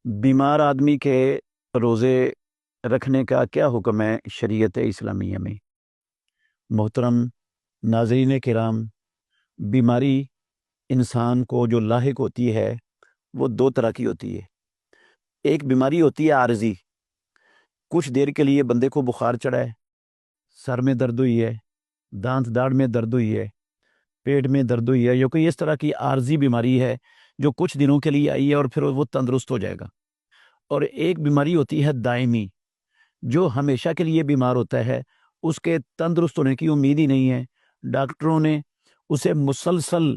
بیمار آدمی کے روزے رکھنے کا کیا حکم ہے شریعت اسلامیہ میں؟ محترم ناظرین کرام، بیماری انسان کو جو لاحق ہوتی ہے وہ دو طرح کی ہوتی ہے۔ ایک بیماری ہوتی ہے عارضی، کچھ دیر کے لیے بندے کو بخار چڑھا ہے، سر میں درد ہوئی ہے، دانت داڑھ میں درد ہوئی ہے، پیٹ میں درد ہوئی ہے، یا کوئی اس طرح کی عارضی بیماری ہے جو کچھ دنوں کے لیے آئی ہے اور پھر وہ تندرست ہو جائے گا۔ اور ایک بیماری ہوتی ہے دائمی، جو ہمیشہ کے لیے بیمار ہوتا ہے، اس کے تندرست ہونے کی امید ہی نہیں ہے، ڈاکٹروں نے اسے مسلسل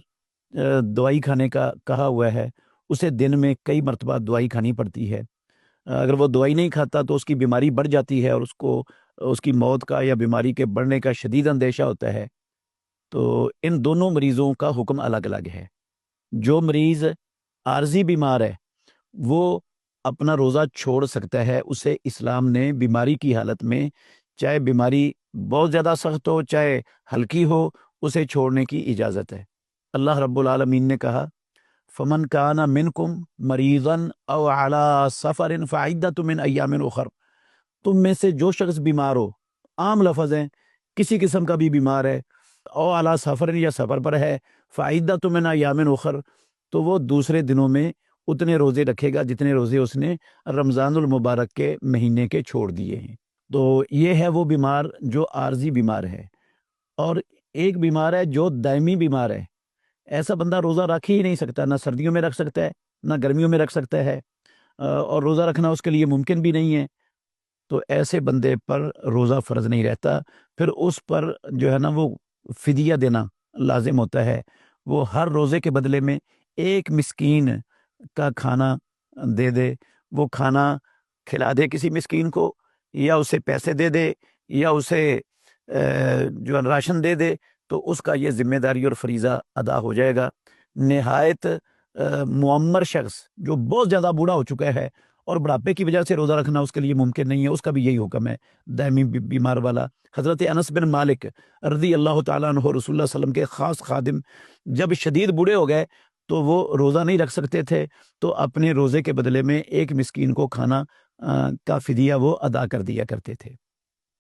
دوائی کھانے کا کہا ہوا ہے، اسے دن میں کئی مرتبہ دوائی کھانی پڑتی ہے۔ اگر وہ دوائی نہیں کھاتا تو اس کی بیماری بڑھ جاتی ہے اور اس کی موت کا یا بیماری کے بڑھنے کا شدید اندیشہ ہوتا ہے۔ تو ان دونوں مریضوں کا حکم الگ الگ ہے۔ جو مریض عارضی بیمار ہے وہ اپنا روزہ چھوڑ سکتا ہے، اسے اسلام نے بیماری کی حالت میں، چاہے بیماری بہت زیادہ سخت ہو چاہے ہلکی ہو، اسے چھوڑنے کی اجازت ہے۔ اللہ رب العالمین نے کہا فمن کان منکم مریضا او علی سفر فعدۃ من ایام اخر، تم میں سے جو شخص بیمار ہو، عام لفظ ہیں، کسی قسم کا بھی بیمار ہے، او علی سفر یا سفر پر ہے، فعدۃ من ایام اخر، تو وہ دوسرے دنوں میں اتنے روزے رکھے گا جتنے روزے اس نے رمضان المبارک کے مہینے کے چھوڑ دیے ہیں۔ تو یہ ہے وہ بیمار جو عارضی بیمار ہے۔ اور ایک بیمار ہے جو دائمی بیمار ہے، ایسا بندہ روزہ رکھ ہی نہیں سکتا، نہ سردیوں میں رکھ سکتا ہے نہ گرمیوں میں رکھ سکتا ہے، اور روزہ رکھنا اس کے لیے ممکن بھی نہیں ہے۔ تو ایسے بندے پر روزہ فرض نہیں رہتا، پھر اس پر جو ہے نا وہ فدیہ دینا لازم ہوتا ہے۔ وہ ہر روزے کے بدلے میں ایک مسکین کا کھانا دے دے، وہ کھانا کھلا دے کسی مسکین کو، یا اسے پیسے دے دے، یا اسے جو راشن دے دے، تو اس کا یہ ذمہ داری اور فریضہ ادا ہو جائے گا۔ نہایت معمر شخص جو بہت زیادہ بوڑھا ہو چکا ہے اور بڑھاپے کی وجہ سے روزہ رکھنا اس کے لیے ممکن نہیں ہے، اس کا بھی یہی حکم ہے، دائمی بیمار والا۔ حضرت انس بن مالک رضی اللہ تعالیٰ عنہ، رسول اللہ صلی اللہ علیہ وسلم کے خاص خادم، جب شدید بوڑھے ہو گئے تو وہ روزہ نہیں رکھ سکتے تھے، تو اپنے روزے کے بدلے میں ایک مسکین کو کھانا کا فدیہ وہ ادا کر دیا کرتے تھے۔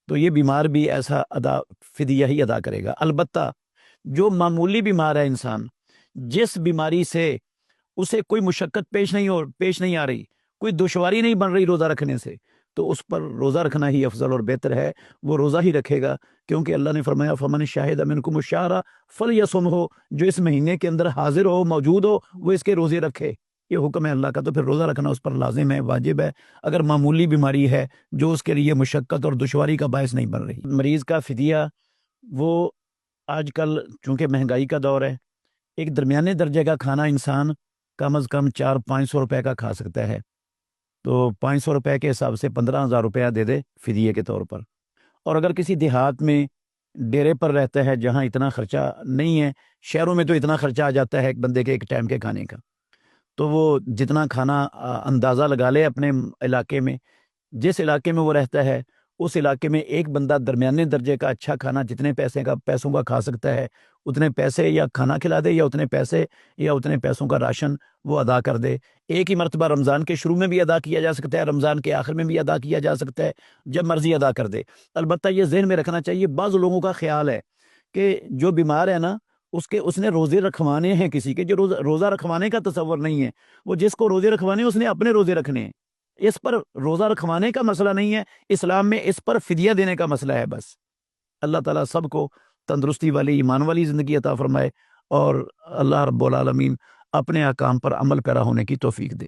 تو یہ بیمار بھی ایسا فدیہ ہی ادا کرے گا۔ البتہ جو معمولی بیمار ہے انسان، جس بیماری سے اسے کوئی مشقت پیش نہیں آ رہی، کوئی دشواری نہیں بن رہی روزہ رکھنے سے، تو اس پر روزہ رکھنا ہی افضل اور بہتر ہے، وہ روزہ ہی رکھے گا، کیونکہ اللہ نے فرمایا فمن شاہد منکم الشہر فلیصمہ، جو اس مہینے کے اندر حاضر ہو، موجود ہو، وہ اس کے روزے رکھے۔ یہ حکم ہے اللہ کا، تو پھر روزہ رکھنا اس پر لازم ہے، واجب ہے، اگر معمولی بیماری ہے جو اس کے لیے مشقت اور دشواری کا باعث نہیں بن رہی۔ مریض کا فدیہ، وہ آج کل چونکہ مہنگائی کا دور ہے، ایک درمیانے درجے کا کھانا انسان کم از کم 400-500 روپے کا کھا سکتا ہے، تو 500 روپے کے حساب سے 15,000 روپیہ دے دے فدیے کے طور پر۔ اور اگر کسی دیہات میں ڈیرے پر رہتا ہے جہاں اتنا خرچہ نہیں ہے، شہروں میں تو اتنا خرچہ آ جاتا ہے ایک بندے کے ایک ٹائم کے کھانے کا، تو وہ جتنا کھانا اندازہ لگا لے اپنے علاقے میں، جس علاقے میں وہ رہتا ہے اس علاقے میں ایک بندہ درمیانے درجے کا اچھا کھانا جتنے پیسوں کا کھا سکتا ہے، اتنے پیسے یا کھانا کھلا دے، یا اتنے پیسے یا اتنے پیسوں کا راشن وہ ادا کر دے۔ ایک ہی مرتبہ رمضان کے شروع میں بھی ادا کیا جا سکتا ہے، رمضان کے آخر میں بھی ادا کیا جا سکتا ہے، جب مرضی ادا کر دے۔ البتہ یہ ذہن میں رکھنا چاہیے، بعض لوگوں کا خیال ہے کہ جو بیمار ہے نا اس نے روزے رکھوانے ہیں کسی کے، جو روزہ رکھوانے کا تصور نہیں ہے، وہ جس کو روزے رکھوانے اس نے اپنے روزے رکھنے ہیں، اس پر روزہ رکھوانے کا مسئلہ نہیں ہے اسلام میں، اس پر فدیہ دینے کا مسئلہ ہے بس۔ اللہ تعالیٰ سب کو تندرستی والی، ایمان والی زندگی عطا فرمائے، اور اللہ رب العالمین اپنے احکام پر عمل پیرا ہونے کی توفیق دے۔